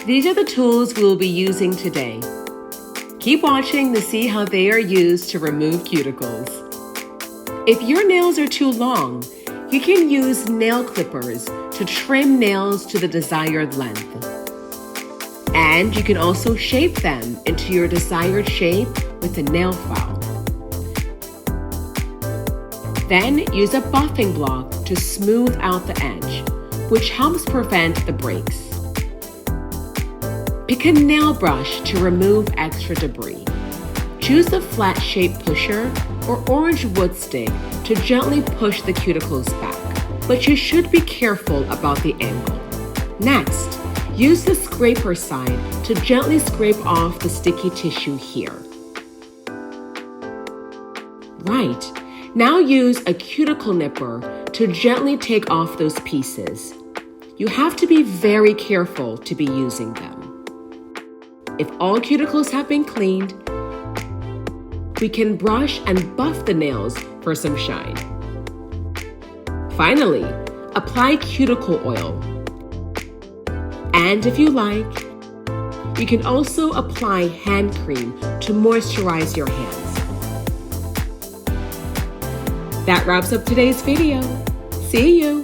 These are the tools we will be using today. Keep watching to see how they are used to remove cuticles. If your nails are too long, you can use nail clippers to trim nails to the desired length. And you can also shape them into your desired shape with a nail file. Then use a buffing block to smooth out the edge, which helps prevent the breaks. Pick a nail brush to remove extra debris. Choose the flat shape pusher or orange wood stick to gently push the cuticles back, but you should be careful about the angle. Next, use the scraper side to gently scrape off the sticky tissue here. Right, now use a cuticle nipper to gently take off those pieces. You have to be very careful to be using them. If all cuticles have been cleaned, we can brush and buff the nails for some shine. Finally, apply cuticle oil. And if you like, you can also apply hand cream to moisturize your hands. That wraps up today's video. See you!